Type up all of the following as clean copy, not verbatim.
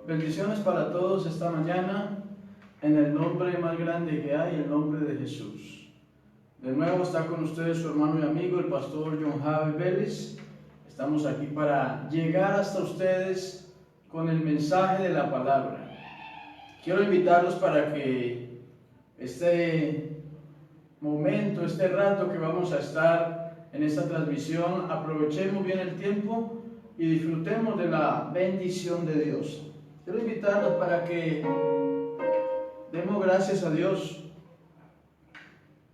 Bendiciones para todos esta mañana, en el nombre más grande que hay, el nombre de Jesús. De nuevo está con ustedes su hermano y amigo, el pastor John Javi Vélez. Estamos aquí para llegar hasta ustedes con el mensaje de la palabra. Quiero invitarlos para que este momento, este rato que vamos a estar en esta transmisión, aprovechemos bien el tiempo y disfrutemos de la bendición de Dios. Quiero invitarlos para que demos gracias a Dios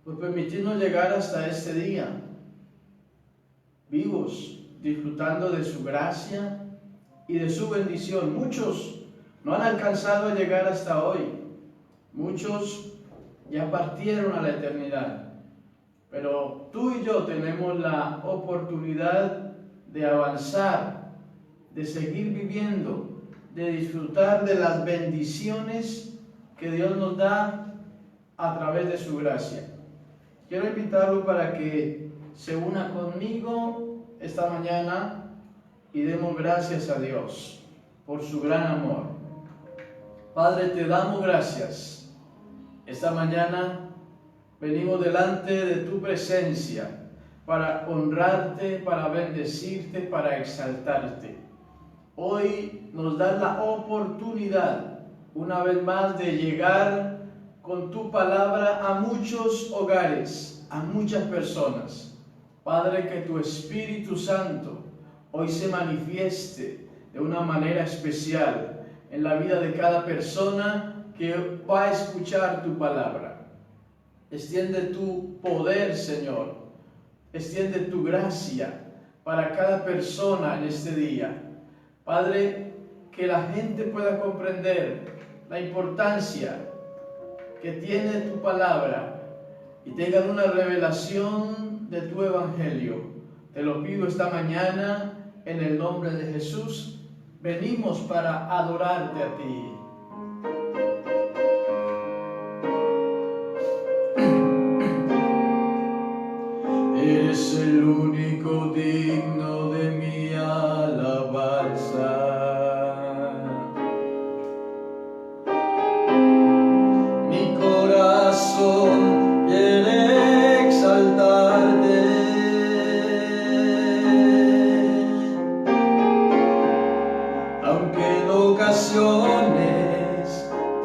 por permitirnos llegar hasta este día, vivos, disfrutando de su gracia y de su bendición. Muchos no han alcanzado a llegar hasta hoy, muchos ya partieron a la eternidad, pero tú y yo tenemos la oportunidad de avanzar, de seguir viviendo, de disfrutar de las bendiciones que Dios nos da a través de su gracia. Quiero invitarlo para que se una conmigo esta mañana y demos gracias a Dios por su gran amor. Padre, te damos gracias. Esta mañana venimos delante de tu presencia para honrarte, para bendecirte, para exaltarte. Hoy nos das la oportunidad, una vez más, de llegar con tu palabra a muchos hogares, a muchas personas. Padre, que tu Espíritu Santo hoy se manifieste de una manera especial en la vida de cada persona que va a escuchar tu palabra. Extiende tu poder, Señor. Extiende tu gracia para cada persona en este día. Padre, que la gente pueda comprender la importancia que tiene tu palabra y tengan una revelación de tu evangelio. Te lo pido esta mañana en el nombre de Jesús. Venimos para adorarte a ti. Eres el único digno de mi alabanza. Mi corazón quiere exaltarte. Aunque en ocasiones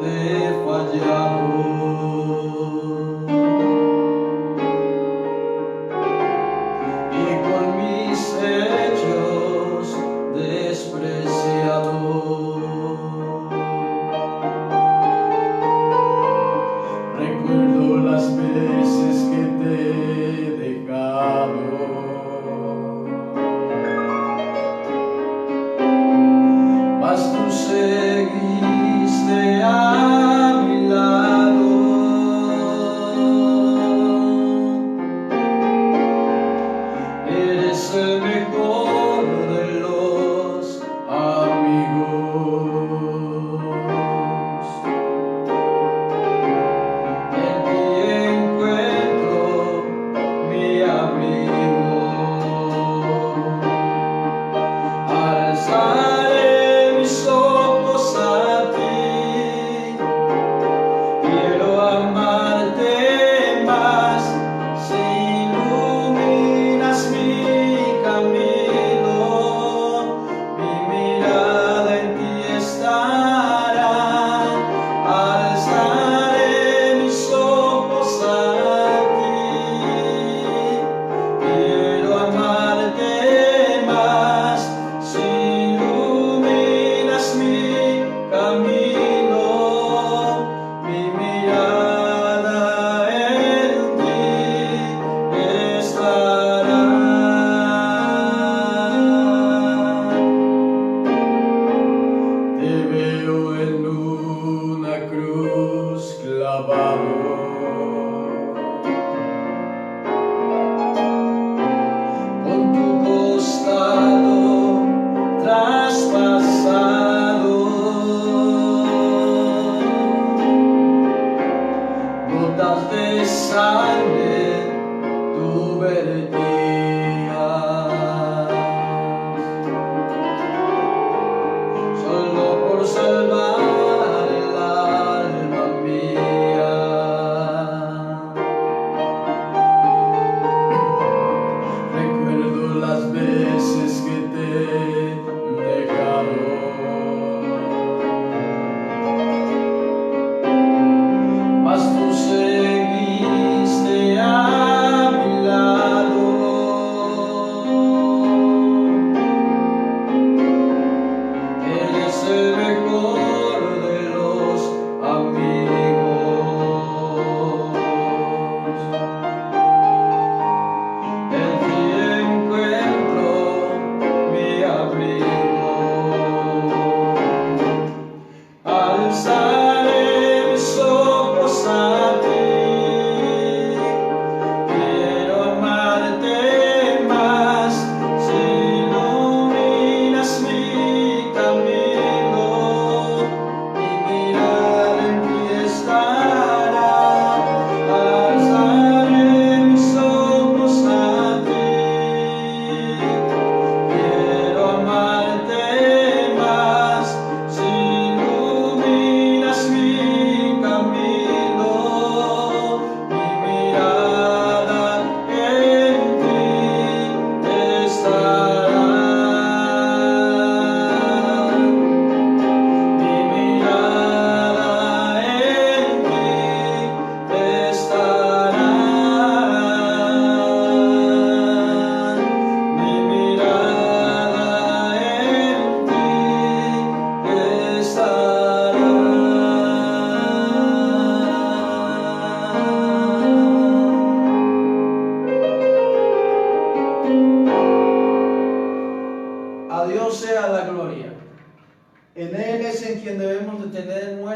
te he fallado. Recuerdo las veces que te he dejado, mas tú seguiste a mi lado. Eres el mejor de los amigos. Solo por salvar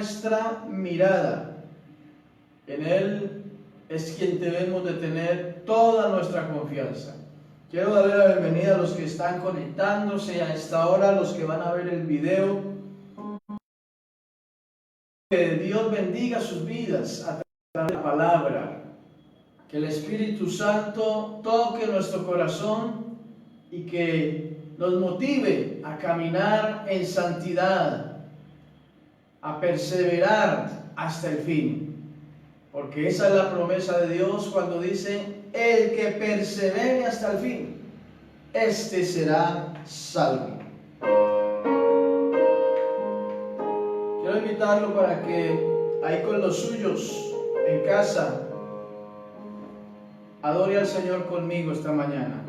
nuestra mirada. En Él es quien debemos de tener toda nuestra confianza. Quiero darle la bienvenida a los que están conectándose a esta hora, a los que van a ver el video. Que Dios bendiga sus vidas a través de la palabra. Que el Espíritu Santo toque nuestro corazón y que nos motive a caminar en santidad, a perseverar hasta el fin. Porque esa es la promesa de Dios cuando dice: el que persevere hasta el fin, este será salvo. Quiero invitarlo para que ahí con los suyos en casa adore al Señor conmigo esta mañana.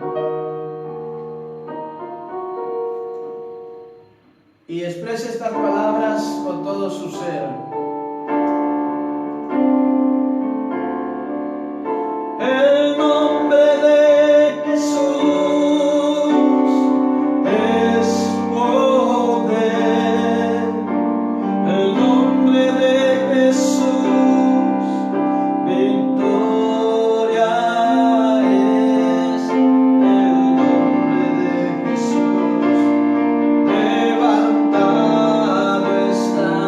Y exprese estas palabras con todo su ser. El nombre de Jesús es poder. El nombre de Jesús, victoria es. El nombre de Jesús, levantado está.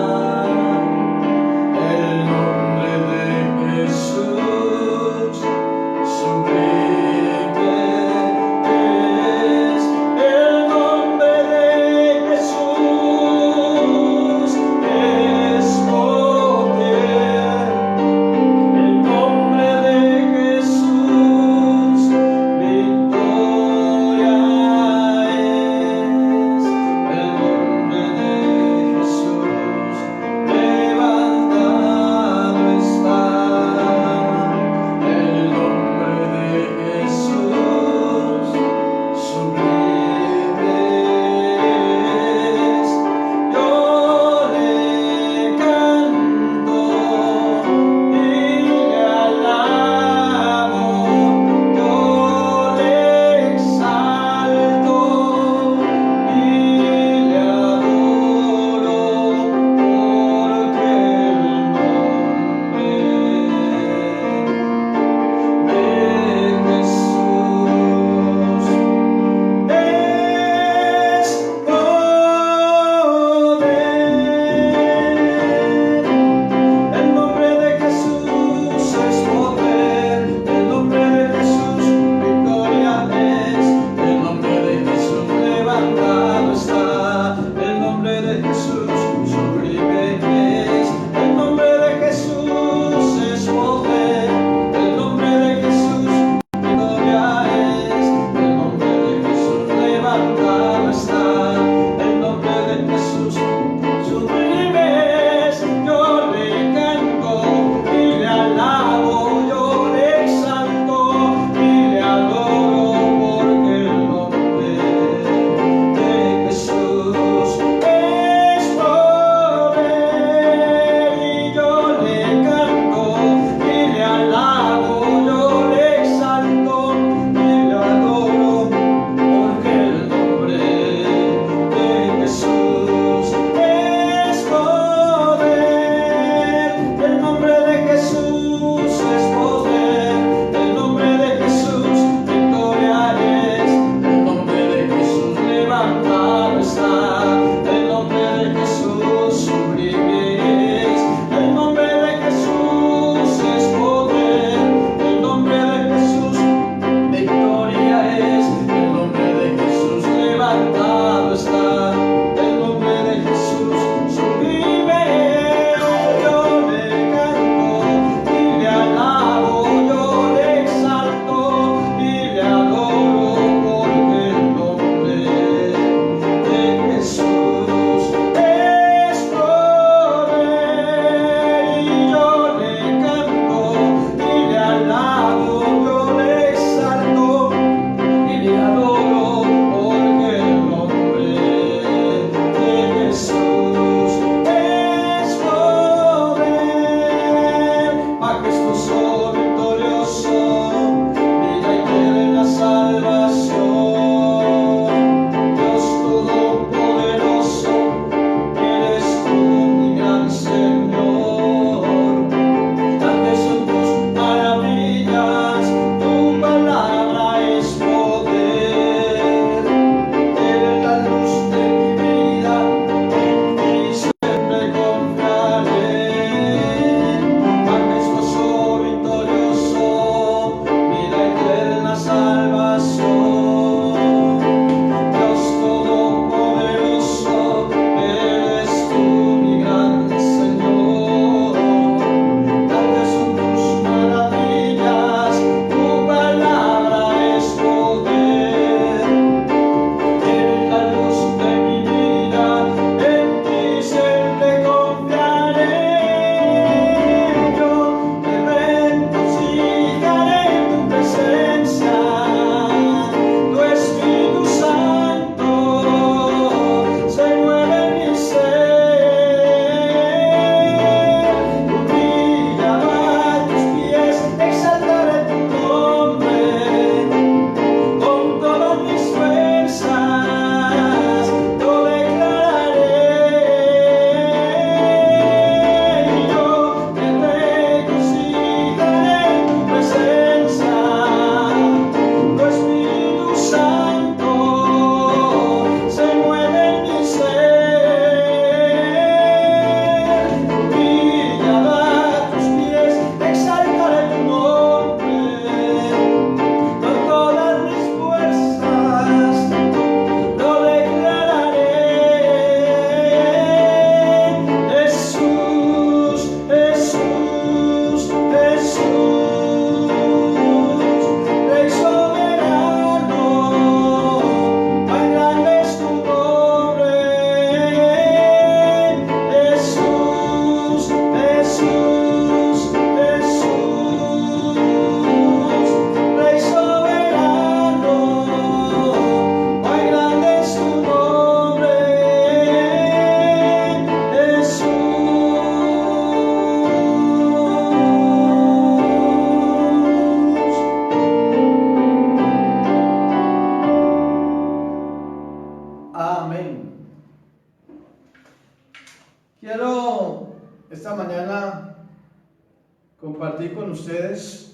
con ustedes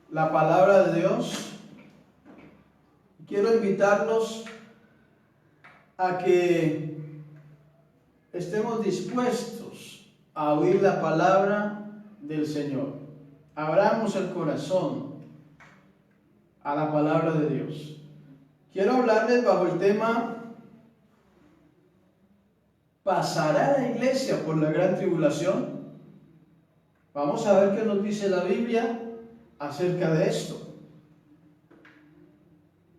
la palabra de Dios. Quiero invitarlos a que estemos dispuestos a oír la palabra del Señor. Abramos el corazón a la palabra de Dios. Quiero hablarles bajo el tema: ¿pasará la iglesia por la gran tribulación? Vamos a ver qué nos dice la Biblia acerca de esto.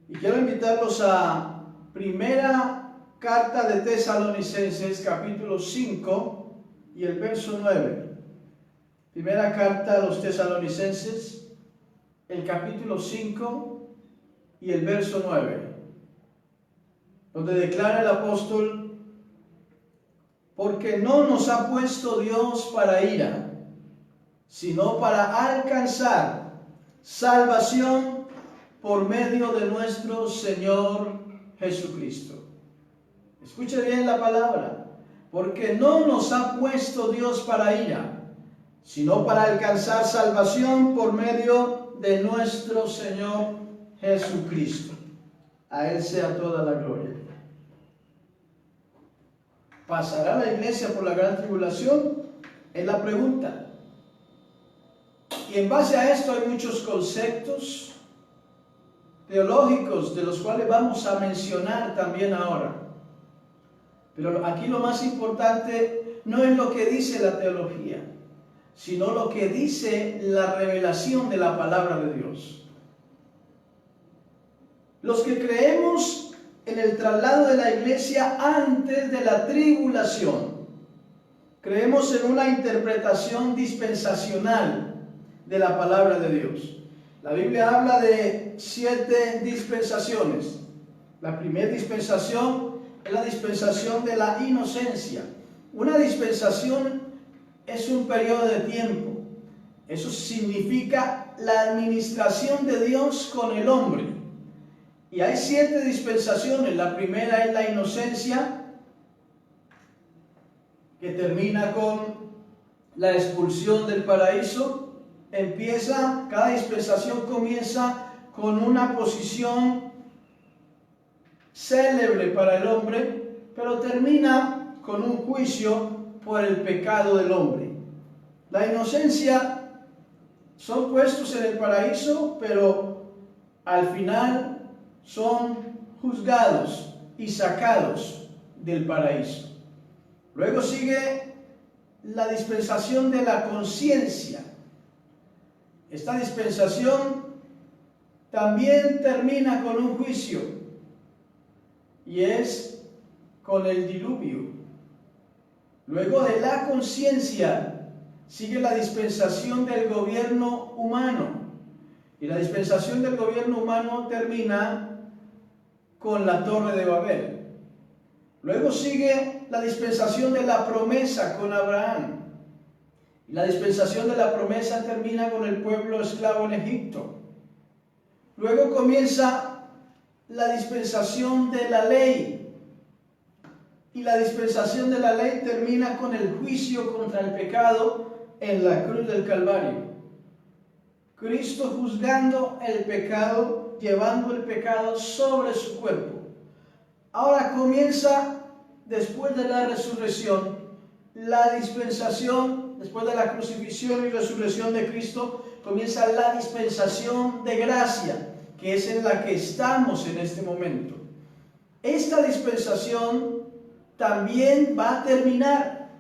Y quiero invitarlos a primera carta de Tesalonicenses, capítulo 5 y el verso 9. Primera carta a los Tesalonicenses, el capítulo 5 y el verso 9, donde declara el apóstol: porque no nos ha puesto Dios para ira, sino para alcanzar salvación por medio de nuestro Señor Jesucristo. Escuche bien la palabra: porque no nos ha puesto Dios para ira, sino para alcanzar salvación por medio de nuestro Señor Jesucristo. A Él sea toda la gloria. ¿Pasará la iglesia por la gran tribulación? Es la pregunta. Y en base a esto hay muchos conceptos teológicos de los cuales vamos a mencionar también ahora. Pero aquí lo más importante no es lo que dice la teología, sino lo que dice la revelación de la palabra de Dios. Los que creemos en el traslado de la iglesia antes de la tribulación, creemos en una interpretación dispensacional de la palabra de Dios. La Biblia habla de 7 dispensaciones. La primera dispensación es la dispensación de la inocencia. Una dispensación es un periodo de tiempo. Eso significa la administración de Dios con el hombre. Y hay 7 dispensaciones. La primera es la inocencia, que termina con la expulsión del paraíso. Cada dispensación comienza con una posición célebre para el hombre, pero termina con un juicio por el pecado del hombre. La inocencia son puestos en el paraíso, pero al final son juzgados y sacados del paraíso. Luego sigue la dispensación de la conciencia. Esta dispensación también termina con un juicio, y es con el diluvio. Luego de la conciencia sigue la dispensación del gobierno humano, y la dispensación del gobierno humano termina con la Torre de Babel. Luego sigue la dispensación de la promesa con Abraham. Y la dispensación de la promesa termina con el pueblo esclavo en Egipto. Luego comienza la dispensación de la ley. Y la dispensación de la ley termina con el juicio contra el pecado en la cruz del Calvario. Cristo juzgando el pecado, llevando el pecado sobre su cuerpo. Ahora comienza, después de la resurrección, la dispensación. Después de la crucifixión y resurrección de Cristo, comienza la dispensación de gracia, que es en la que estamos en este momento. Esta dispensación también va a terminar,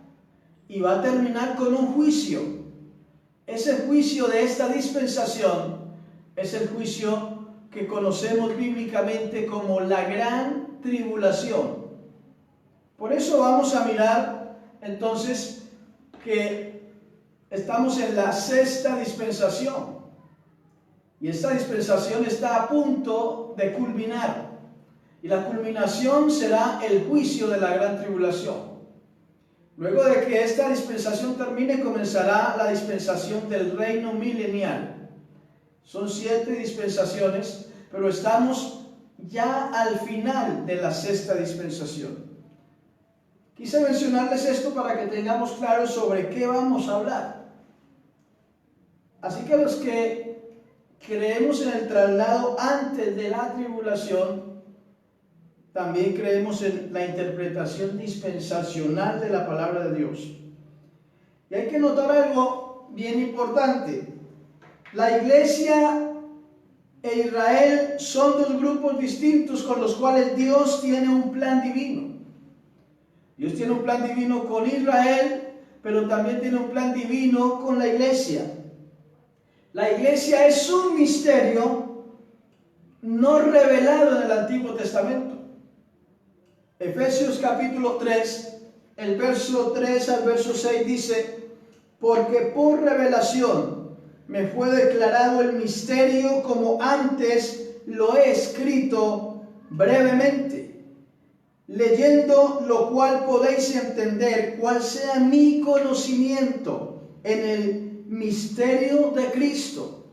y va a terminar con un juicio. Ese juicio de esta dispensación es el juicio que conocemos bíblicamente como la gran tribulación. Por eso vamos a mirar entonces que estamos en la 6ª dispensación, y esta dispensación está a punto de culminar, y la culminación será el juicio de la gran tribulación. Luego de que esta dispensación termine, comenzará la dispensación del reino milenial. Son 7 dispensaciones, pero estamos ya al final de la 6ª dispensación. Quise mencionarles esto para que tengamos claro sobre qué vamos a hablar. Así que los que creemos en el traslado antes de la tribulación, también creemos en la interpretación dispensacional de la palabra de Dios. Y hay que notar algo bien importante. La iglesia e Israel son dos grupos distintos con los cuales Dios tiene un plan divino. Dios tiene un plan divino con Israel, pero también tiene un plan divino con la iglesia. La iglesia es un misterio no revelado en el Antiguo Testamento. Efesios capítulo 3, el verso 3 al verso 6 dice: porque por revelación me fue declarado el misterio, como antes lo he escrito brevemente, leyendo lo cual podéis entender cuál sea mi conocimiento en el misterio de Cristo.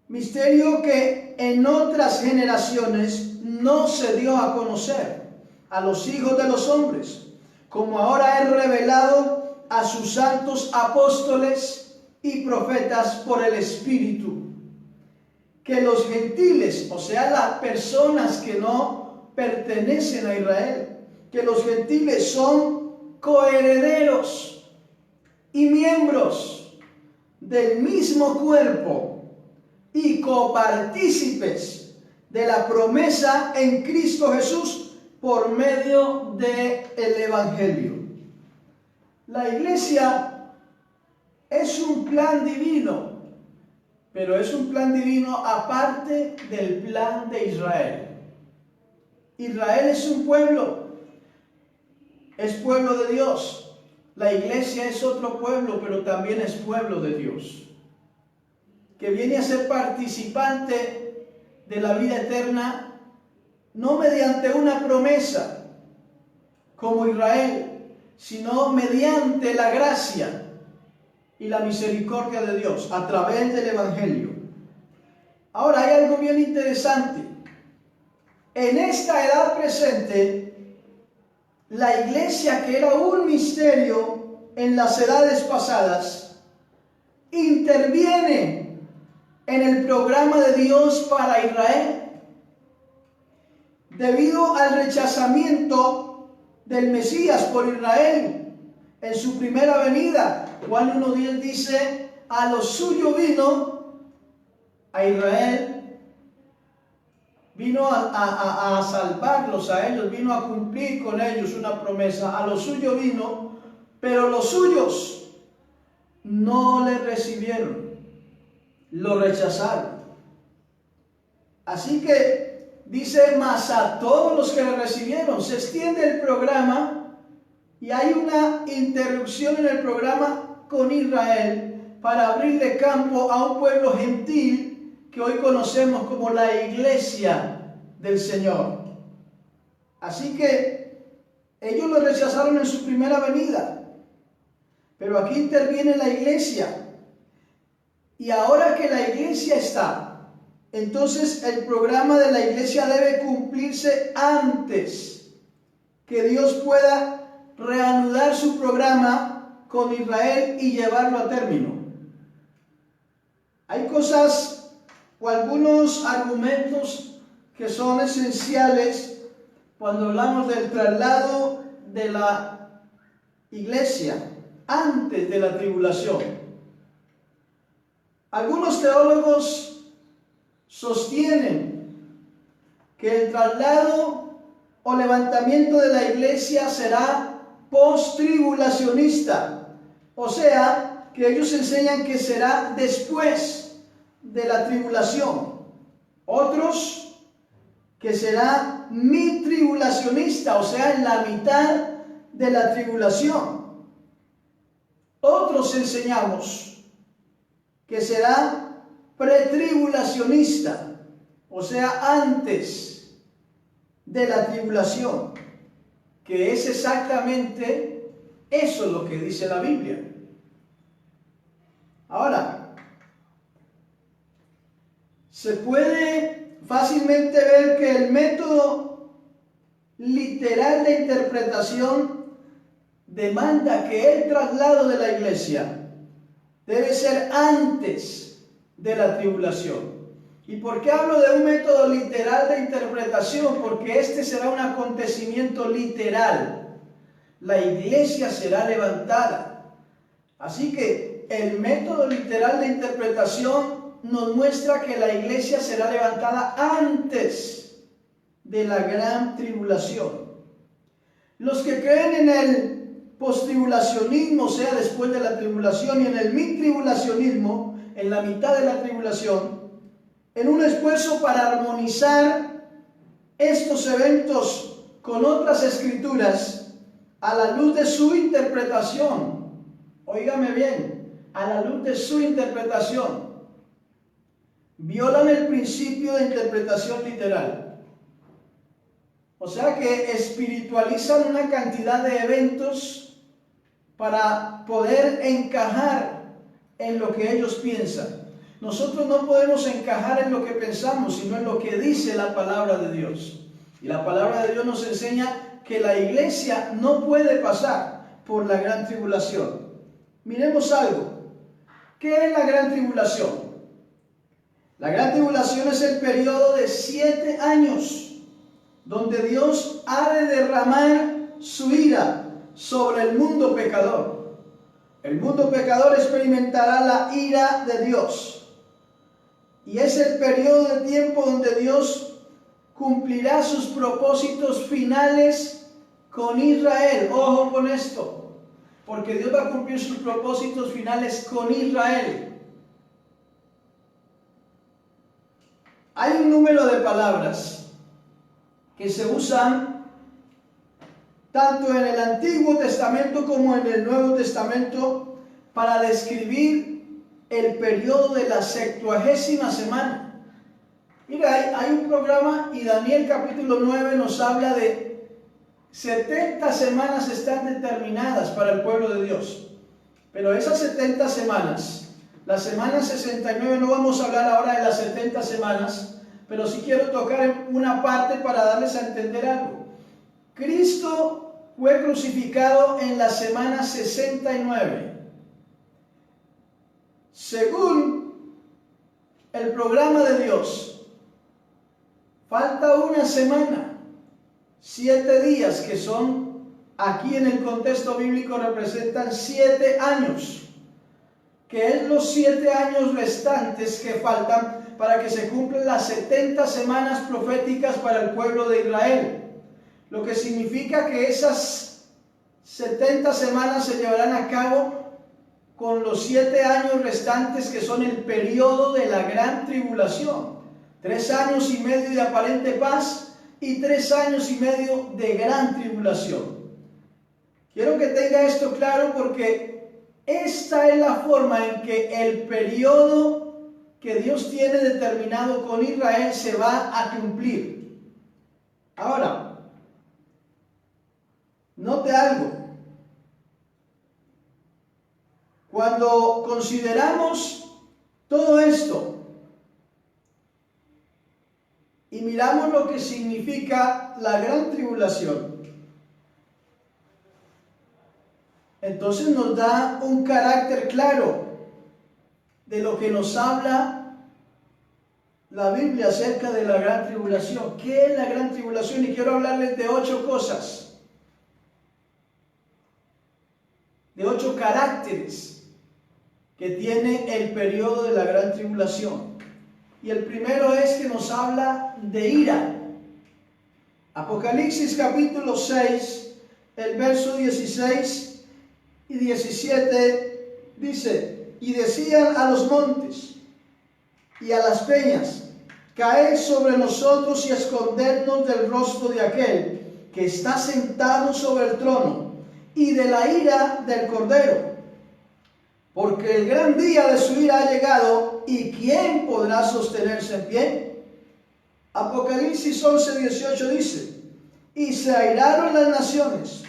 Misterio que en otras generaciones no se dio a conocer a los hijos de los hombres, como ahora es revelado a sus santos apóstoles y profetas por el Espíritu, que los gentiles, o sea, las personas que no pertenecen a Israel, que los gentiles son coherederos y miembros del mismo cuerpo y copartícipes de la promesa en Cristo Jesús por medio del Evangelio. La iglesia es un plan divino, pero es un plan divino aparte del plan de Israel. Israel es un pueblo, es pueblo de Dios. La iglesia es otro pueblo, pero también es pueblo de Dios, que viene a ser participante de la vida eterna, no mediante una promesa como Israel, sino mediante la gracia y la misericordia de Dios a través del Evangelio. Ahora hay algo bien interesante. En esta edad presente, la iglesia, que era un misterio en las edades pasadas, interviene en el programa de Dios para Israel. Debido al rechazamiento del Mesías por Israel en su primera venida, Juan 1:10 dice: a lo suyo vino, a Israel, vino a salvarlos a ellos, vino a cumplir con ellos una promesa. A lo suyo vino, pero los suyos no le recibieron, lo rechazaron. Así que dice: mas a todos los que le recibieron. Se extiende el programa y hay una interrupción en el programa con Israel para abrirle campo a un pueblo gentil que hoy conocemos como la iglesia del Señor. Así que ellos lo rechazaron en su primera venida, pero aquí interviene la iglesia. Y ahora que la iglesia está, entonces el programa de la iglesia debe cumplirse antes que Dios pueda reanudar su programa con Israel y llevarlo a término. Hay cosas o algunos argumentos que son esenciales cuando hablamos del traslado de la iglesia antes de la tribulación. Algunos teólogos sostienen que el traslado o levantamiento de la iglesia será post-tribulacionista, o sea, que ellos enseñan que será después de la tribulación. Otros que será mi-tribulacionista, o sea, en la mitad de la tribulación. Otros enseñamos que será pretribulacionista, o sea, antes de la tribulación, que es exactamente eso lo que dice la Biblia. Ahora, se puede fácilmente ver que el método literal de interpretación demanda que el traslado de la iglesia debe ser antes de la tribulación. ¿Y por qué hablo de un método literal de interpretación? Porque este será un acontecimiento literal. La iglesia será levantada. Así que el método literal de interpretación nos muestra que la iglesia será levantada antes de la gran tribulación. Los que creen en el postribulacionismo, o sea, después de la tribulación, y en el midtribulacionismo, en la mitad de la tribulación, en un esfuerzo para armonizar estos eventos con otras escrituras a la luz de su interpretación, óigame bien, a la luz de su interpretación, violan el principio de interpretación literal. O sea que espiritualizan una cantidad de eventos para poder encajar en lo que ellos piensan. Nosotros no podemos encajar en lo que pensamos, sino en lo que dice la palabra de Dios. Y la palabra de Dios nos enseña que la iglesia no puede pasar por la gran tribulación. Miremos algo. ¿Qué es la gran tribulación? La gran tribulación es el periodo de 7 años donde Dios ha de derramar su ira sobre el mundo pecador. El mundo pecador experimentará la ira de Dios. Y es el periodo de tiempo donde Dios cumplirá sus propósitos finales con Israel. Ojo con esto, porque Dios va a cumplir sus propósitos finales con Israel. Hay un número de palabras que se usan tanto en el Antiguo Testamento como en el Nuevo Testamento para describir el periodo de la 70ª semana. Mira, hay un programa y Daniel capítulo 9 nos habla de 70 semanas están determinadas para el pueblo de Dios. Pero esas 70 semanas, la semana 69, no vamos a hablar ahora de las 70 semanas, pero sí quiero tocar en una parte para darles a entender algo. Cristo fue crucificado en la semana 69. Según el programa de Dios, falta una semana, 7 días, que son, aquí en el contexto bíblico, representan 7 años, que es los 7 años restantes que faltan para que se cumplan las 70 semanas proféticas para el pueblo de Israel. Lo que significa que esas 70 semanas se llevarán a cabo con los 7 años restantes, que son el periodo de la gran tribulación. 3 años y medio de aparente paz y 3 años y medio de gran tribulación. Quiero que tenga esto claro, porque esta es la forma en que el periodo que Dios tiene determinado con Israel se va a cumplir. Ahora, note algo. Cuando consideramos todo esto y miramos lo que significa la gran tribulación, entonces nos da un carácter claro de lo que nos habla la Biblia acerca de la gran tribulación. ¿Qué es la gran tribulación? Y quiero hablarles de 8 cosas, de 8 caracteres que tiene el periodo de la gran tribulación. Y el primero es que nos habla de ira. Apocalipsis capítulo 6, el verso 16 y 17 dice: y decían a los montes y a las peñas: caed sobre nosotros y escondernos del rostro de aquel que está sentado sobre el trono y de la ira del Cordero, porque el gran día de su ira ha llegado, y ¿quién podrá sostenerse en pie? Apocalipsis 11, 18 dice: y se airaron las naciones,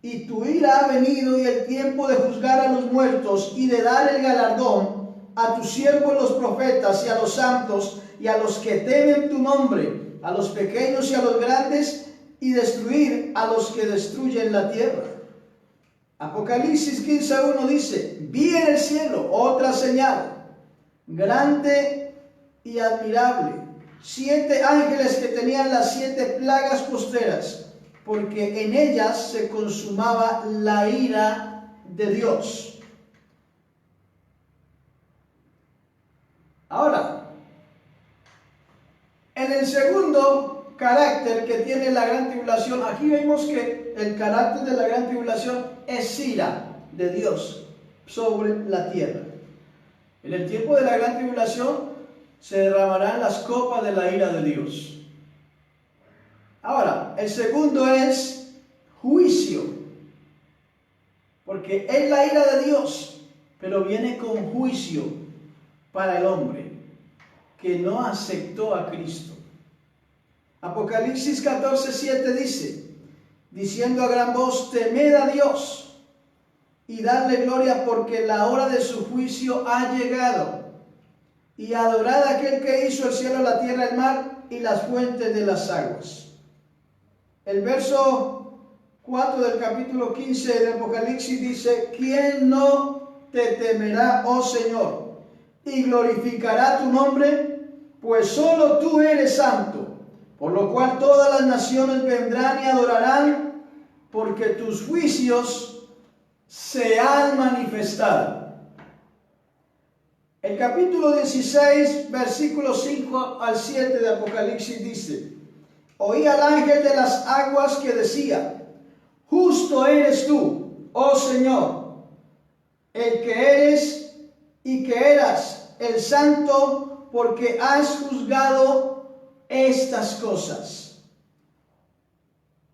y tu ira ha venido, y el tiempo de juzgar a los muertos y de dar el galardón a tus siervos los profetas y a los santos y a los que temen tu nombre, a los pequeños y a los grandes, y destruir a los que destruyen la tierra. Apocalipsis 15:1 dice: vi en el cielo otra señal, grande y admirable, 7 ángeles que tenían las 7 plagas postreras, porque en ellas se consumaba la ira de Dios. Ahora, en el segundo carácter que tiene la gran tribulación, aquí vemos que el carácter de la gran tribulación es ira de Dios sobre la tierra. En el tiempo de la gran tribulación se derramarán las copas de la ira de Dios. Ahora, el segundo es juicio, porque es la ira de Dios, pero viene con juicio para el hombre que no aceptó a Cristo. Apocalipsis 14:7 dice, diciendo a gran voz: temed a Dios y dadle gloria, porque la hora de su juicio ha llegado, y adorad a aquel que hizo el cielo, la tierra, el mar y las fuentes de las aguas. El verso 4 del capítulo 15 de Apocalipsis dice: ¿quién no te temerá, oh Señor, y glorificará tu nombre? Pues solo tú eres santo, por lo cual todas las naciones vendrán y adorarán, porque tus juicios se han manifestado. El capítulo 16, versículos 5 al 7 de Apocalipsis dice: oí al ángel de las aguas que decía: justo eres tú, oh Señor, el que eres y que eras, el santo, porque has juzgado estas cosas.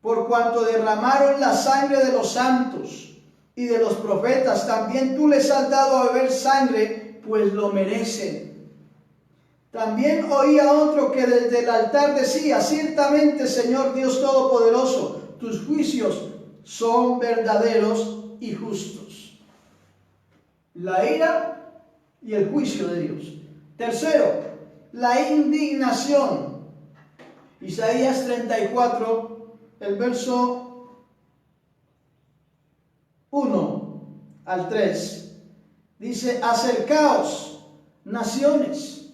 Por cuanto derramaron la sangre de los santos y de los profetas, también tú les has dado a beber sangre, pues lo merecen. También oí a otro que desde el altar decía: ciertamente, Señor Dios Todopoderoso, tus juicios son verdaderos y justos. La ira y el juicio de Dios. Tercero, la indignación. Isaías 34, el verso 1 al 3, dice: acercaos, naciones,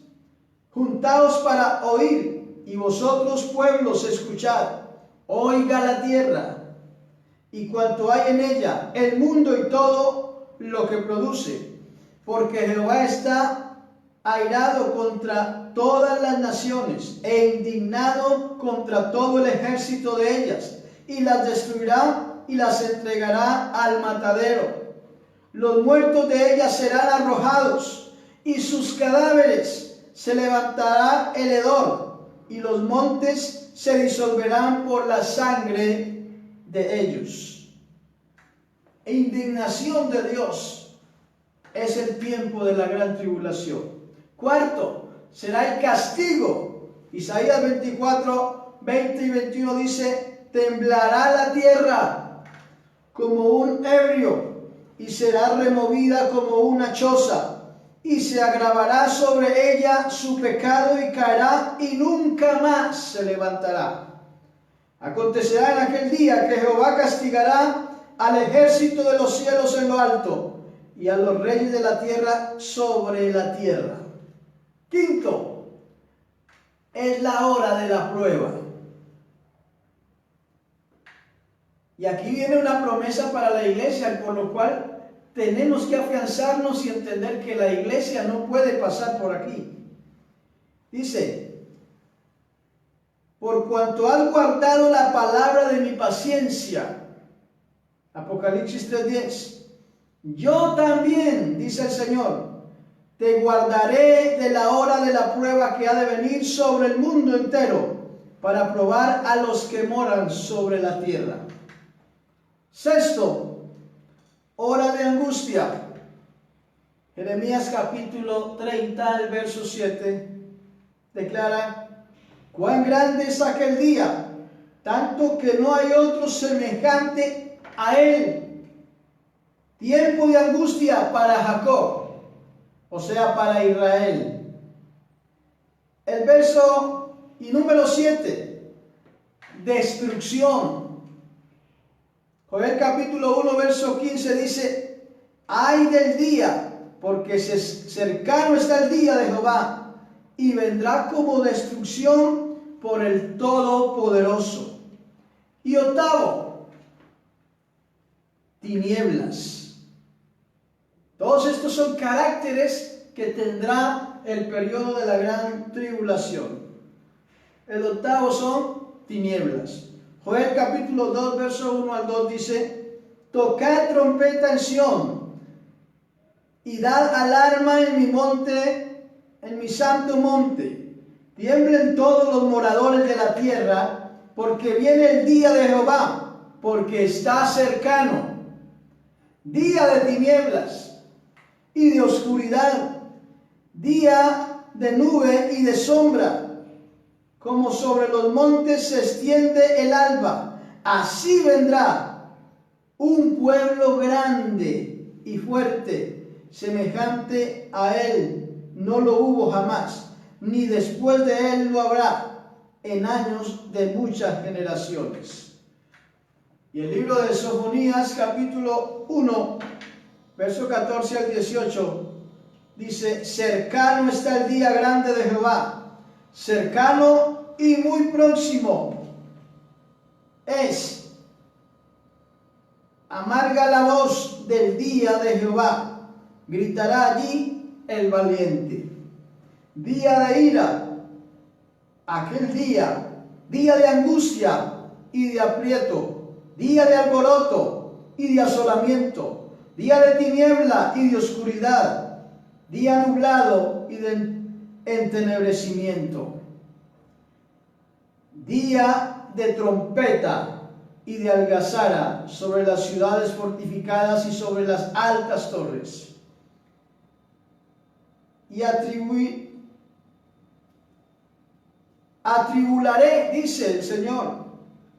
juntaos para oír, y vosotros pueblos escuchad. Oiga la tierra y cuanto hay en ella, el mundo y todo lo que produce, porque Jehová está airado contra todas las naciones e indignado contra todo el ejército de ellas, y las destruirá y las entregará al matadero. Los muertos de ellas serán arrojados, y sus cadáveres se levantará el hedor, y los montes se disolverán por la sangre de ellos. Indignación de Dios es el tiempo de la gran tribulación. Cuarto, será el castigo. Isaías 24, 20 y 21 dice: temblará la tierra como un ebrio, y será removida como una choza, y se agravará sobre ella su pecado, y caerá, y nunca más se levantará. Acontecerá en aquel día que Jehová castigará al ejército de los cielos en lo alto, y a los reyes de la tierra sobre la tierra. Quinto, es la hora de la prueba. Y aquí viene una promesa para la iglesia, por lo cual tenemos que afianzarnos y entender que la iglesia no puede pasar por aquí. Dice: por cuanto has guardado la palabra de mi paciencia. Apocalipsis 3:10. Yo también, dice el Señor, te guardaré de la hora de la prueba que ha de venir sobre el mundo entero, para probar a los que moran sobre la tierra. Sexto, hora de angustia. Jeremías capítulo 30, el verso 7, declara: cuán grande es aquel día, tanto que no hay otro semejante a él. Tiempo de angustia para Jacob, o sea, para Israel. El verso y número 7, destrucción. Joel capítulo 1, verso 15 dice: ay del día, porque cercano está el día de Jehová, y vendrá como destrucción por el Todopoderoso. Y octavo, tinieblas. Todos estos son caracteres que tendrá el periodo de la gran tribulación. El octavo son tinieblas. Joel capítulo 2, verso 1 al 2 dice: tocad trompeta en Sión, y dad alarma en mi monte, en mi santo monte. Tiemblen todos los moradores de la tierra, porque viene el día de Jehová, porque está cercano. Día de tinieblas y de oscuridad, día de nube y de sombra, como sobre los montes se extiende el alba. Así vendrá un pueblo grande y fuerte, semejante a él no lo hubo jamás, ni después de él lo habrá en años de muchas generaciones. Y el libro de Sofonías capítulo 1, verso 14 al 18, dice: cercano está el día grande de Jehová, cercano y muy próximo es. Amarga la voz del día de Jehová, gritará allí el valiente. Día de ira, aquel día, día de angustia y de aprieto, día de alboroto y de asolamiento, día de tiniebla y de oscuridad, día nublado y de entenebrecimiento, día de trompeta y de algazara sobre las ciudades fortificadas y sobre las altas torres. Y atribularé, dice el Señor,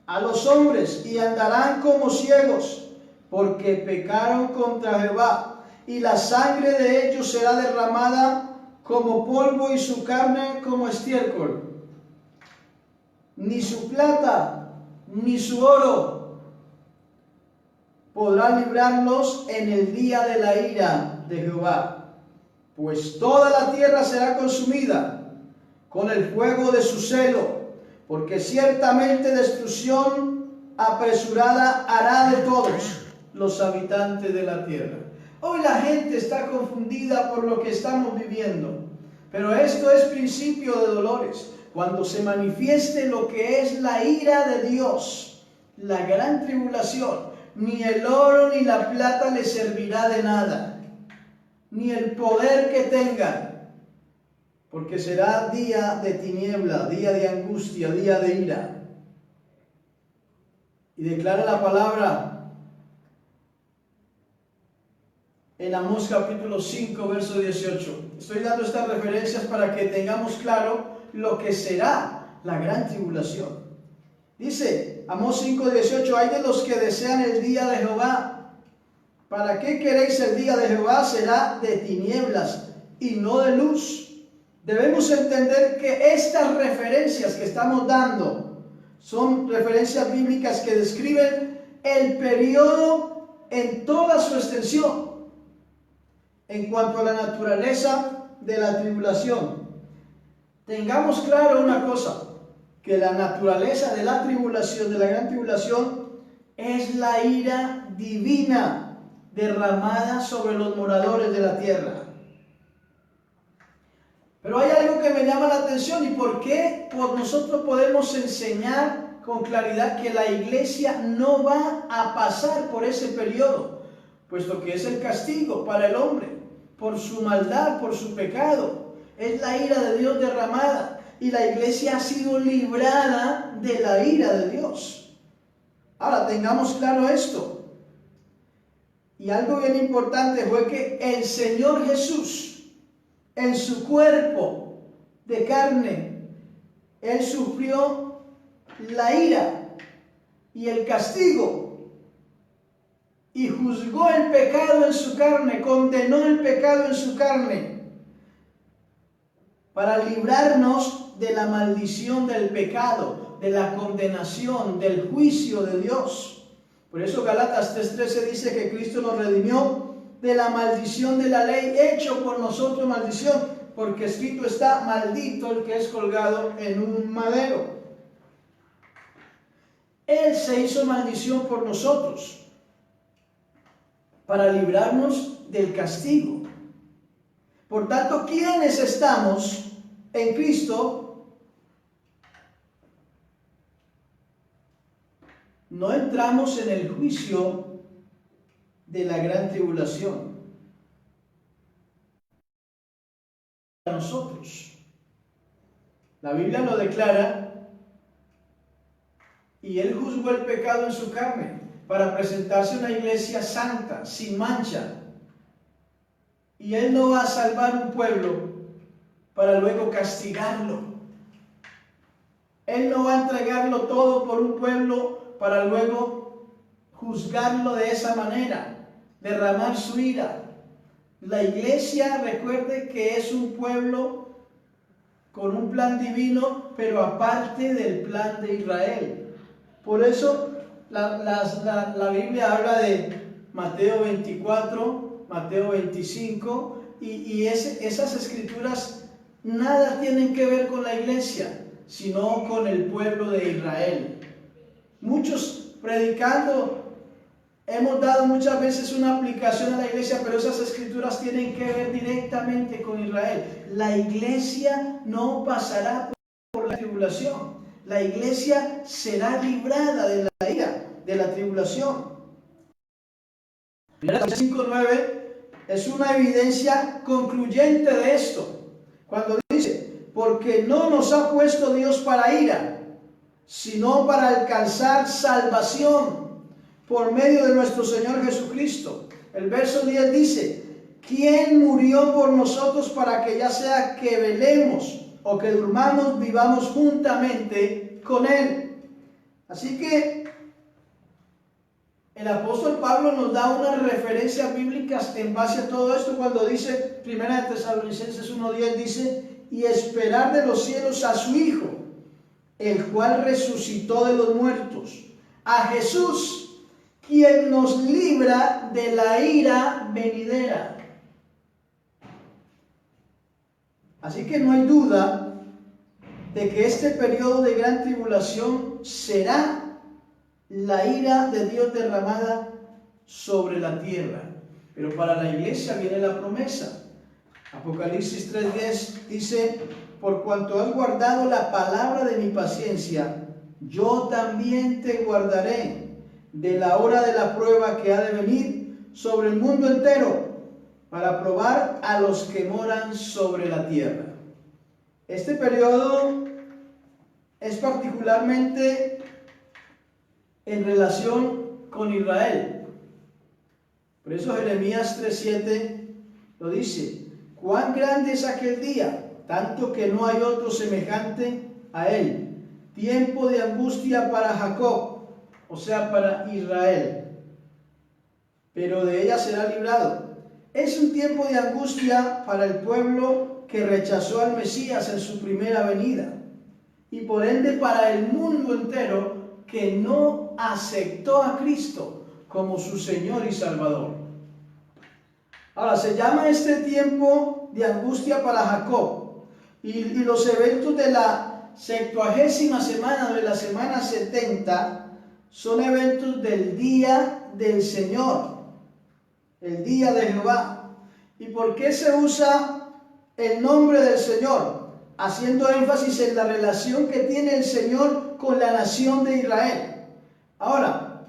a los hombres, y andarán como ciegos, porque pecaron contra Jehová, y la sangre de ellos será derramada como polvo y su carne como estiércol. Ni su plata ni su oro podrá librarlos en el día de la ira de Jehová, pues toda la tierra será consumida con el fuego de su celo, porque ciertamente destrucción apresurada hará de todos los habitantes de la tierra. Hoy la gente está confundida por lo que estamos viviendo, pero esto es principio de dolores. Cuando se manifieste lo que es la ira de Dios, la gran tribulación, ni el oro ni la plata les servirá de nada, ni el poder que tengan, porque será día de tiniebla, día de angustia, día de ira. Y declara la palabra en Amós capítulo 5, verso 18. Estoy dando estas referencias para que tengamos claro lo que será la gran tribulación. Dice Amós 5, 18: hay de los que desean el día de Jehová. ¿Para qué queréis el día de Jehová? Será de tinieblas y no de luz. Debemos entender que estas referencias que estamos dando son referencias bíblicas que describen el periodo en toda su extensión en cuanto a la naturaleza de la tribulación. Tengamos claro una cosa, que la naturaleza de la tribulación, de la gran tribulación, es la ira divina derramada sobre los moradores de la tierra. Pero hay algo que me llama la atención, y por qué nosotros podemos enseñar con claridad que la iglesia no va a pasar por ese periodo, puesto que es el castigo para el hombre por su maldad, por su pecado. Es la ira de Dios derramada, y la iglesia ha sido librada de la ira de Dios. Ahora, tengamos claro esto. Y algo bien importante fue que el Señor Jesús, en su cuerpo de carne, Él sufrió la ira y el castigo, y juzgó el pecado en su carne, condenó el pecado en su carne, para librarnos de la maldición del pecado, de la condenación, del juicio de Dios. Por eso Gálatas 3:13 dice que Cristo nos redimió de la maldición de la ley, hecho por nosotros maldición, porque escrito está: maldito el que es colgado en un madero. Él se hizo maldición por nosotros, para librarnos del castigo. Por tanto, quienes estamos en Cristo, no entramos en el juicio de la gran tribulación. A nosotros, la Biblia lo declara, y Él juzgó el pecado en su carne, para presentarse una iglesia santa, sin mancha. Y Él no va a salvar un pueblo para luego castigarlo. Él no va a entregarlo todo por un pueblo para luego juzgarlo de esa manera, derramar su ira. La iglesia, recuerde que es un pueblo con un plan divino, pero aparte del plan de Israel. Por eso la Biblia habla de Mateo 24, Mateo 25, y esas escrituras nada tienen que ver con la iglesia, sino con el pueblo de Israel. Muchos predicando hemos dado muchas veces una aplicación a la iglesia, pero esas escrituras tienen que ver directamente con Israel. La iglesia no pasará por la tribulación. La iglesia será librada de la ira, de la tribulación. 5:9 es una evidencia concluyente de esto. Cuando dice: porque no nos ha puesto Dios para ira, sino para alcanzar salvación por medio de nuestro Señor Jesucristo. El verso 10 dice: ¿quién murió por nosotros para que ya sea que velemos o que durmamos, vivamos juntamente con Él? Así que el apóstol Pablo nos da unas referencias bíblicas en base a todo esto cuando dice, 1 Tesalonicenses 1:10 dice: y esperar de los cielos a su Hijo, el cual resucitó de los muertos, a Jesús, quien nos libra de la ira venidera. Así que no hay duda de que este periodo de gran tribulación será la ira de Dios derramada sobre la tierra. Pero para la iglesia viene la promesa. Apocalipsis 3:10 dice: por cuanto has guardado la palabra de mi paciencia, yo también te guardaré de la hora de la prueba que ha de venir sobre el mundo entero, para probar a los que moran sobre la tierra. Este periodo es particularmente en relación con Israel. Por eso Jeremías 3:7 lo dice: cuán grande es aquel día, tanto que no hay otro semejante a él. Tiempo de angustia para Jacob, o sea, para Israel, pero de ella será librado. Es un tiempo de angustia para el pueblo que rechazó al Mesías en su primera venida, y por ende para el mundo entero que no aceptó a Cristo como su Señor y Salvador. Ahora, se llama este tiempo de angustia para Jacob, y los eventos de la 70ª semana, de la semana 70, son eventos del día del Señor, el día de Jehová. ¿Y por qué se usa el nombre del Señor? Haciendo énfasis en la relación que tiene el Señor con la nación de Israel. Ahora,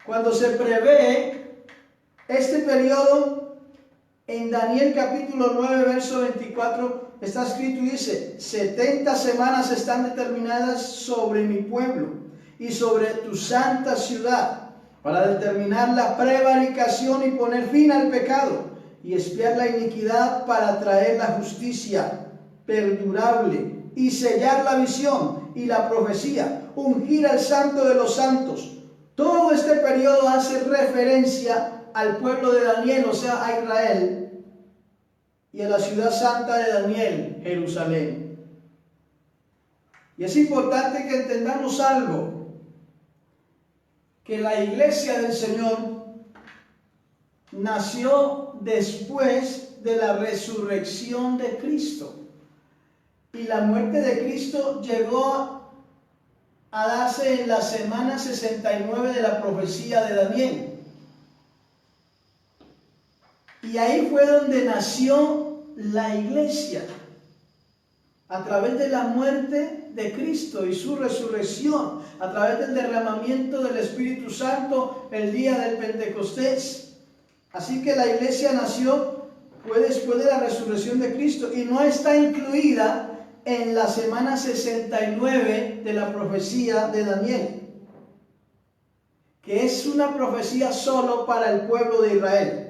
cuando se prevé este periodo, en Daniel capítulo 9, verso 24, está escrito y dice: 70 semanas están determinadas sobre mi pueblo y sobre tu santa ciudad, para determinar la prevaricación y poner fin al pecado, y expiar la iniquidad, para traer la justicia perdurable, y sellar la visión y la profecía, ungir al santo de los santos. Todo este periodo hace referencia al pueblo de Daniel, o sea, a Israel, y a la ciudad santa de Daniel, Jerusalén. Y es importante que entendamos algo, que la iglesia del Señor nació después de la resurrección de Cristo. Y la muerte de Cristo llegó a darse en la semana 69 de la profecía de Daniel. Y ahí fue donde nació la iglesia, a través de la muerte de Cristo y su resurrección, a través del derramamiento del Espíritu Santo el día del Pentecostés. Así que la iglesia nació fue después de la resurrección de Cristo y no está incluida en la semana 69 de la profecía de Daniel, que es una profecía solo para el pueblo de Israel.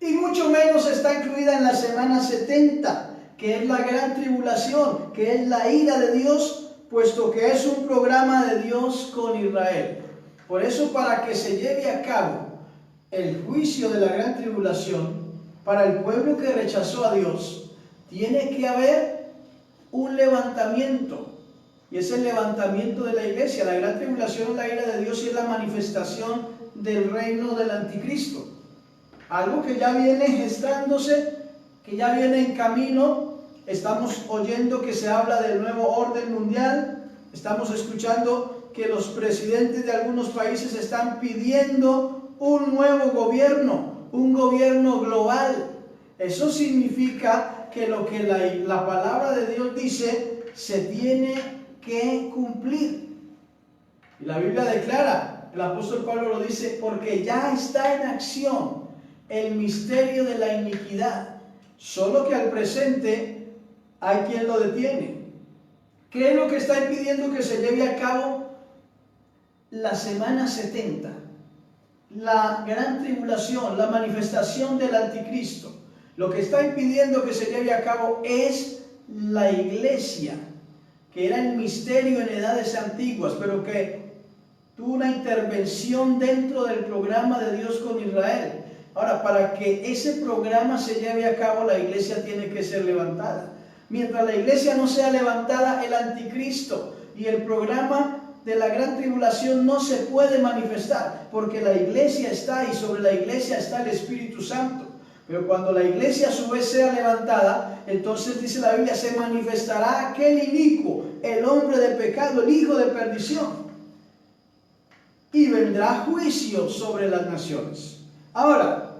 Y mucho menos está incluida en la semana 70, que es la gran tribulación, que es la ira de Dios, puesto que es un programa de Dios con Israel. Por eso, para que se lleve a cabo el juicio de la gran tribulación, para el pueblo que rechazó a Dios, tiene que haber un levantamiento, y es el levantamiento de la iglesia. La gran tribulación es la ira de Dios y es la manifestación del reino del anticristo. Algo que ya viene gestándose, que ya viene en camino. Estamos oyendo que se habla del nuevo orden mundial. Estamos escuchando que los presidentes de algunos países están pidiendo un nuevo gobierno, un gobierno global. Eso significa que lo que la palabra de Dios dice se tiene que cumplir. Y la Biblia declara, el apóstol Pablo lo dice, porque ya está en acción el misterio de la iniquidad, solo que al presente hay quien lo detiene. ¿Qué es lo que está impidiendo que se lleve a cabo la semana 70? La gran tribulación, la manifestación del anticristo. Lo que está impidiendo que se lleve a cabo es la iglesia, que era el misterio en edades antiguas, pero que tuvo una intervención dentro del programa de Dios con Israel. Ahora, para que ese programa se lleve a cabo, la iglesia tiene que ser levantada. Mientras la iglesia no sea levantada, el anticristo y el programa de la gran tribulación no se puede manifestar, porque la iglesia está y sobre la iglesia está el Espíritu Santo. Pero cuando la iglesia a su vez sea levantada, entonces dice la Biblia, se manifestará aquel inicuo, el hombre de pecado, el hijo de perdición, y vendrá juicio sobre las naciones. Ahora,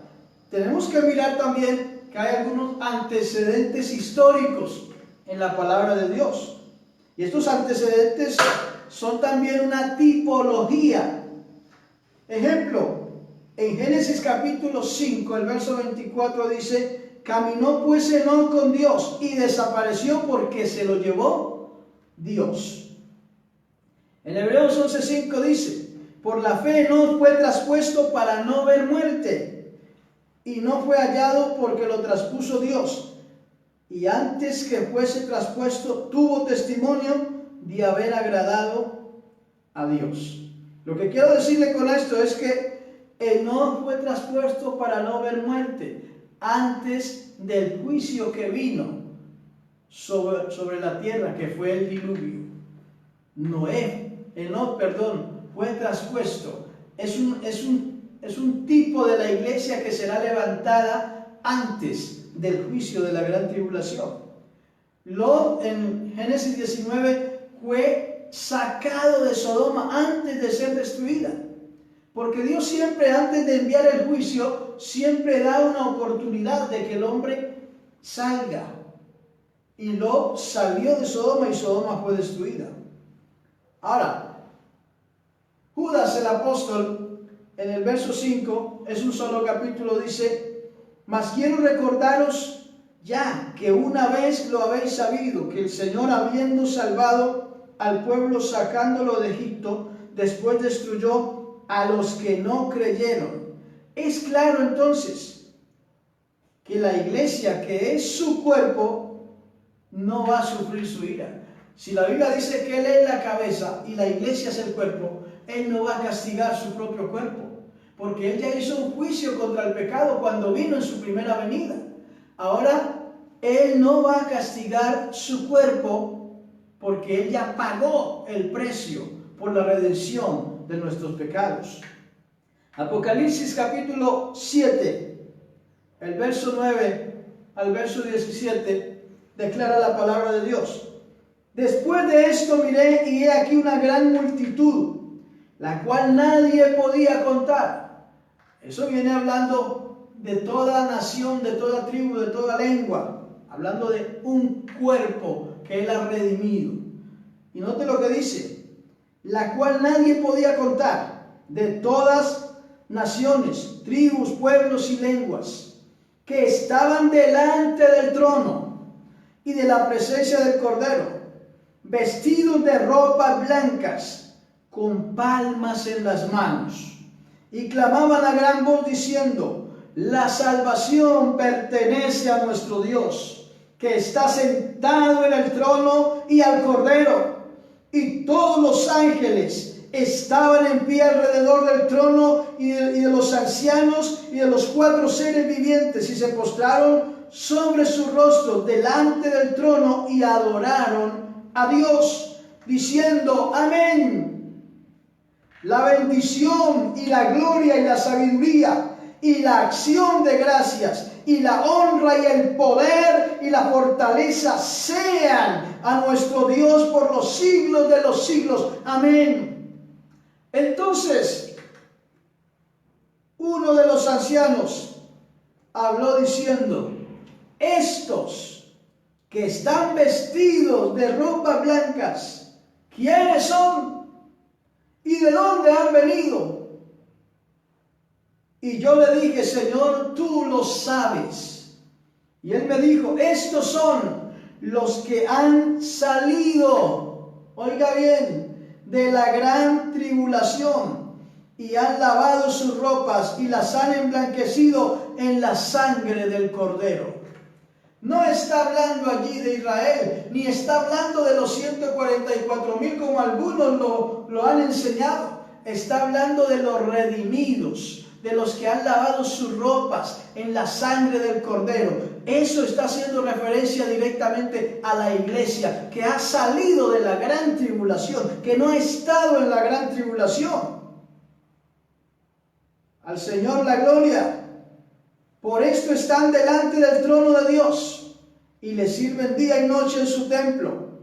tenemos que mirar también que hay algunos antecedentes históricos en la palabra de Dios. Y estos antecedentes son también una tipología. Ejemplo, en Génesis capítulo 5, el verso 24 dice, caminó pues Enoc con Dios y desapareció porque se lo llevó Dios. En Hebreos 11:5 dice, por la fe Enoc fue traspuesto para no ver muerte, y no fue hallado porque lo traspuso Dios. Y antes que fuese traspuesto, tuvo testimonio de haber agradado a Dios. Lo que quiero decirle con esto es que Enoc fue traspuesto para no ver muerte, antes del juicio que vino sobre la tierra, que fue el diluvio. Enoc, fue traspuesto. Es un tipo de la iglesia que será levantada antes del juicio de la gran tribulación. Lot, en Génesis 19, fue sacado de Sodoma antes de ser destruida. Porque Dios siempre, antes de enviar el juicio, siempre da una oportunidad de que el hombre salga. Y Lot salió de Sodoma y Sodoma fue destruida. Ahora, Judas el apóstol, en el verso 5, es un solo capítulo, dice, mas quiero recordaros ya que una vez lo habéis sabido, que el Señor, habiendo salvado al pueblo sacándolo de Egipto, después destruyó a los que no creyeron. Es claro entonces que la iglesia, que es su cuerpo, no va a sufrir su ira. Si la Biblia dice que Él es la cabeza y la iglesia es el cuerpo, Él no va a castigar su propio cuerpo, porque Él ya hizo un juicio contra el pecado cuando vino en su primera venida. Ahora, Él no va a castigar su cuerpo, porque Él ya pagó el precio por la redención de nuestros pecados. Apocalipsis capítulo 7, el verso 9 al verso 17, declara la palabra de Dios. Después de esto miré y he aquí una gran multitud, la cual nadie podía contar. Eso viene hablando de toda nación, de toda tribu, de toda lengua, hablando de un cuerpo que Él ha redimido. Y note lo que dice, la cual nadie podía contar, de todas naciones, tribus, pueblos y lenguas, que estaban delante del trono y de la presencia del Cordero, vestidos de ropas blancas, con palmas en las manos, y clamaban a gran voz diciendo: la salvación pertenece a nuestro Dios, que está sentado en el trono, y al Cordero. Y todos los ángeles estaban en pie alrededor del trono y de los ancianos y de los 4 seres vivientes, y se postraron sobre su rostro delante del trono y adoraron a Dios, diciendo: amén. La bendición y la gloria y la sabiduría y la acción de gracias y la honra y el poder y la fortaleza sean a nuestro Dios por los siglos de los siglos. Amén. Entonces, uno de los ancianos habló diciendo: estos que están vestidos de ropas blancas, ¿quiénes son? ¿Y de dónde han venido? Y yo le dije: Señor, tú lo sabes. Y él me dijo: estos son los que han salido, oiga bien, de la gran tribulación, y han lavado sus ropas y las han emblanquecido en la sangre del Cordero. No está hablando allí de Israel, ni está hablando de los 144,000 como algunos lo han enseñado. Está hablando de los redimidos, de los que han lavado sus ropas en la sangre del Cordero. Eso está haciendo referencia directamente a la iglesia que ha salido de la gran tribulación, que no ha estado en la gran tribulación. Al Señor la gloria. Por esto están delante del trono de Dios y le sirven día y noche en su templo.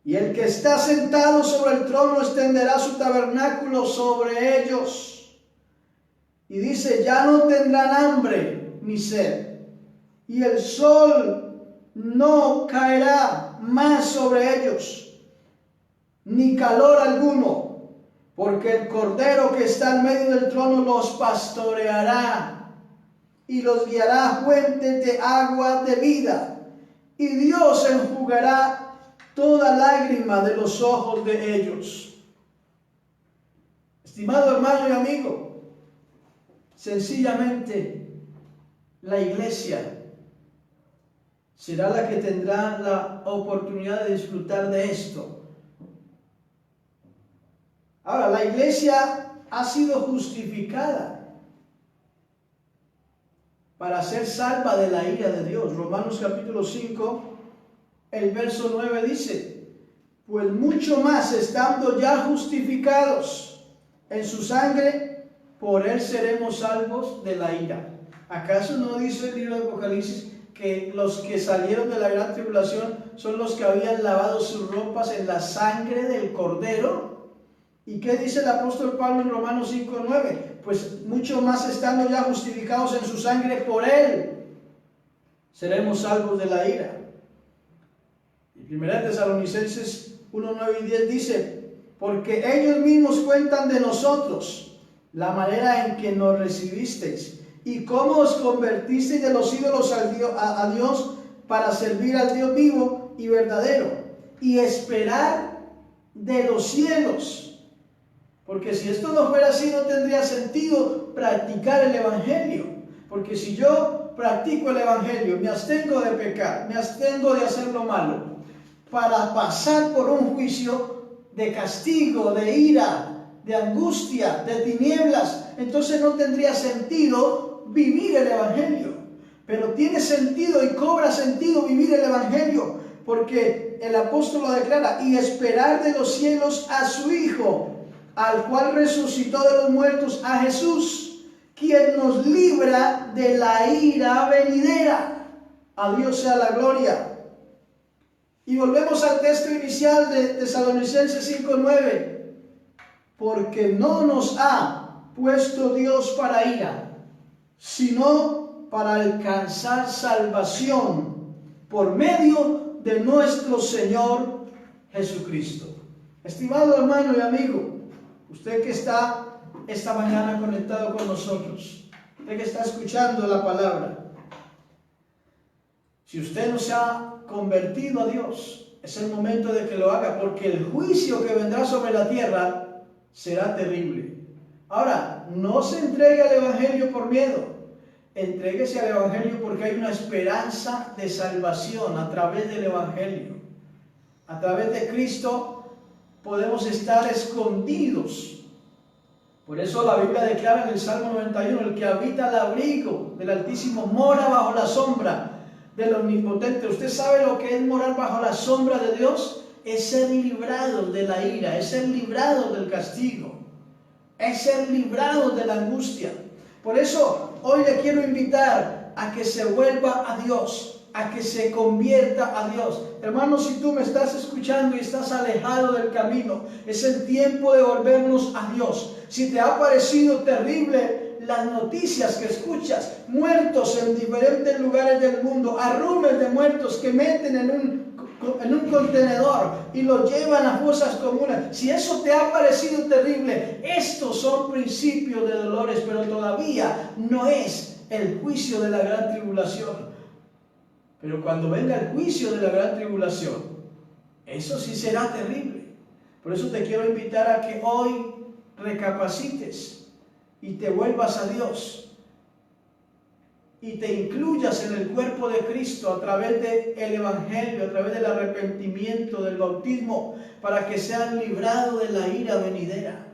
Y el que está sentado sobre el trono extenderá su tabernáculo sobre ellos. Y dice: ya no tendrán hambre ni sed, y el sol no caerá más sobre ellos, ni calor alguno, porque el Cordero que está en medio del trono los pastoreará y los guiará a fuentes de agua de vida, y Dios enjugará toda lágrima de los ojos de ellos. Estimado hermano y amigo, sencillamente la iglesia será la que tendrá la oportunidad de disfrutar de esto. Ahora, la iglesia ha sido justificada para ser salva de la ira de Dios. Romanos capítulo 5, el verso 9 dice: pues mucho más, estando ya justificados en su sangre, por él seremos salvos de la ira. ¿Acaso no dice el libro de Apocalipsis que los que salieron de la gran tribulación son los que habían lavado sus ropas en la sangre del Cordero? ¿Y qué dice el apóstol Pablo en Romanos 5:9? Pues mucho más, estando ya justificados en su sangre, por él seremos salvos de la ira. Y 1 Tesalonicenses 1:9 y 10 dice: porque ellos mismos cuentan de nosotros la manera en que nos recibisteis y cómo os convertisteis de los ídolos a Dios para servir al Dios vivo y verdadero, y esperar de los cielos. Porque si esto no fuera así, no tendría sentido practicar el Evangelio. Porque si yo practico el Evangelio, me abstengo de pecar, me abstengo de hacer lo malo, para pasar por un juicio de castigo, de ira, de angustia, de tinieblas, entonces no tendría sentido vivir el Evangelio. Pero tiene sentido y cobra sentido vivir el Evangelio, porque el apóstol lo declara: y esperar de los cielos a su Hijo, al cual resucitó de los muertos, a Jesús, quien nos libra de la ira venidera. A Dios sea la gloria. Y volvemos al texto inicial de Tesalonicenses 5:9. Porque no nos ha puesto Dios para ira, sino para alcanzar salvación por medio de nuestro Señor Jesucristo. Estimado hermano y amigo, usted que está esta mañana conectado con nosotros, usted que está escuchando la palabra, si usted no se ha convertido a Dios, es el momento de que lo haga, porque el juicio que vendrá sobre la tierra será terrible. Ahora, no se entregue al Evangelio por miedo. Entréguese al Evangelio porque hay una esperanza de salvación a través del Evangelio. A través de Cristo podemos estar escondidos. Por eso la Biblia declara en el Salmo 91, el que habita al abrigo del Altísimo mora bajo la sombra del Omnipotente. ¿Usted sabe lo que es morar bajo la sombra de Dios? Es ser librado de la ira, es ser librado del castigo, es ser librado de la angustia. Por eso hoy le quiero invitar a que se vuelva a Dios, a que se convierta a Dios. Hermano, si tú me estás escuchando y estás alejado del camino, es el tiempo de volvernos a Dios. Si te ha parecido terrible las noticias que escuchas, muertos en diferentes lugares del mundo, arrumes de muertos que meten en un contenedor y los llevan a fosas comunes, si eso te ha parecido terrible, estos son principios de dolores, pero todavía no es el juicio de la gran tribulación. Pero cuando venga el juicio de la gran tribulación, eso sí será terrible. Por eso te quiero invitar a que hoy recapacites y te vuelvas a Dios y te incluyas en el cuerpo de Cristo a través del Evangelio, a través del arrepentimiento, del bautismo, para que seas librado de la ira venidera.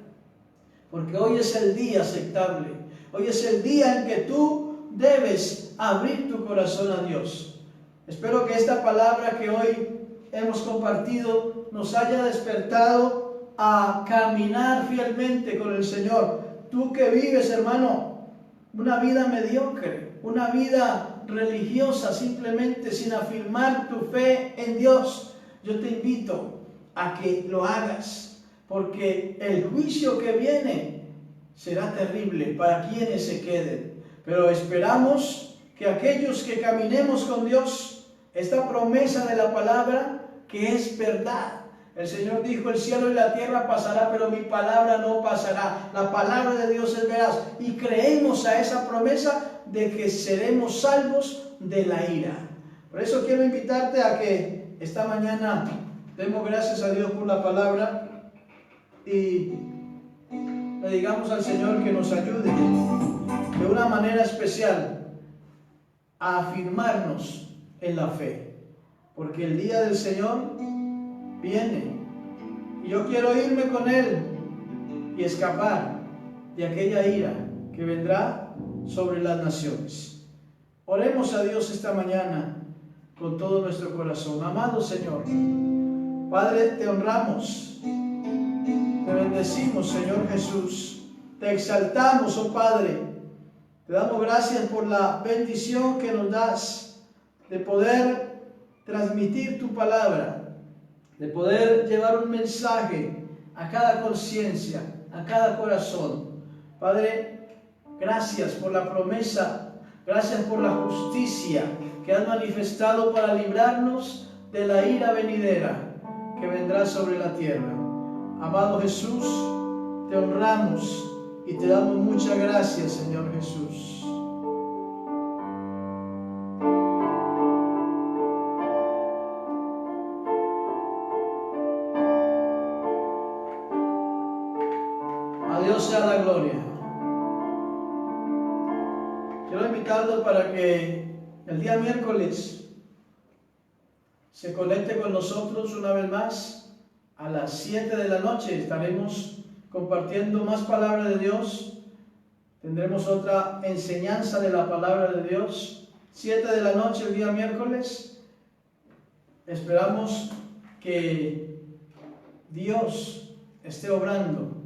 Porque hoy es el día aceptable, hoy es el día en que tú debes abrir tu corazón a Dios. Espero que esta palabra que hoy hemos compartido nos haya despertado a caminar fielmente con el Señor. Tú que vives, hermano, una vida mediocre, una vida religiosa, simplemente sin afirmar tu fe en Dios, yo te invito a que lo hagas, porque el juicio que viene será terrible para quienes se queden. Pero esperamos que aquellos que caminemos con Dios, esta promesa de la palabra que es verdad. El Señor dijo, el cielo y la tierra pasará, pero mi palabra no pasará. La palabra de Dios es veraz. Y creemos a esa promesa de que seremos salvos de la ira. Por eso quiero invitarte a que esta mañana demos gracias a Dios por la palabra y le digamos al Señor que nos ayude de una manera especial a afirmarnos en la fe. Porque el día del Señor viene y yo quiero irme con Él y escapar de aquella ira que vendrá sobre las naciones. Oremos a Dios esta mañana con todo nuestro corazón. Amado Señor, Padre, te honramos, te bendecimos, Señor Jesús, te exaltamos, oh Padre, te damos gracias por la bendición que nos das de poder transmitir tu palabra, de poder llevar un mensaje a cada conciencia, a cada corazón. Padre, gracias por la promesa, gracias por la justicia que has manifestado para librarnos de la ira venidera que vendrá sobre la tierra. Amado Jesús, te honramos y te damos muchas gracias, Señor Jesús. A Dios sea la gloria. Quiero invitarlos para que el día miércoles se conecte con nosotros una vez más. A las 7 de la noche estaremos compartiendo más palabra de Dios. Tendremos otra enseñanza de la palabra de Dios. 7 de la noche el día miércoles. Esperamos que Dios esté obrando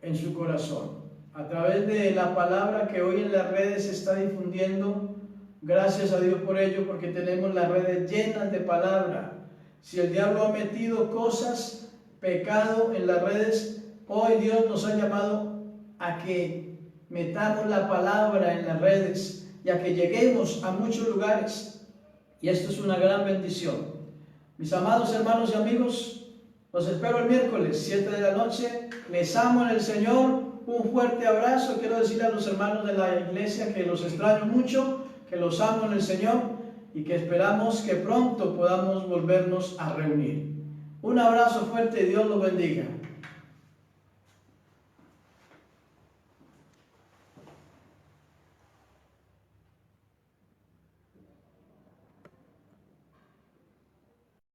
en su corazón. A través de la palabra que hoy en las redes se está difundiendo, gracias a Dios por ello, porque tenemos las redes llenas de palabra. Si el diablo ha metido cosas, pecado en las redes, hoy Dios nos ha llamado a que metamos la palabra en las redes y a que lleguemos a muchos lugares. Y esto es una gran bendición. Mis amados hermanos y amigos, los espero el miércoles, 7 de la noche. Les amo en el Señor. Un fuerte abrazo. Quiero decirle a los hermanos de la iglesia que los extraño mucho, que los amo en el Señor y que esperamos que pronto podamos volvernos a reunir. Un abrazo fuerte y Dios los bendiga.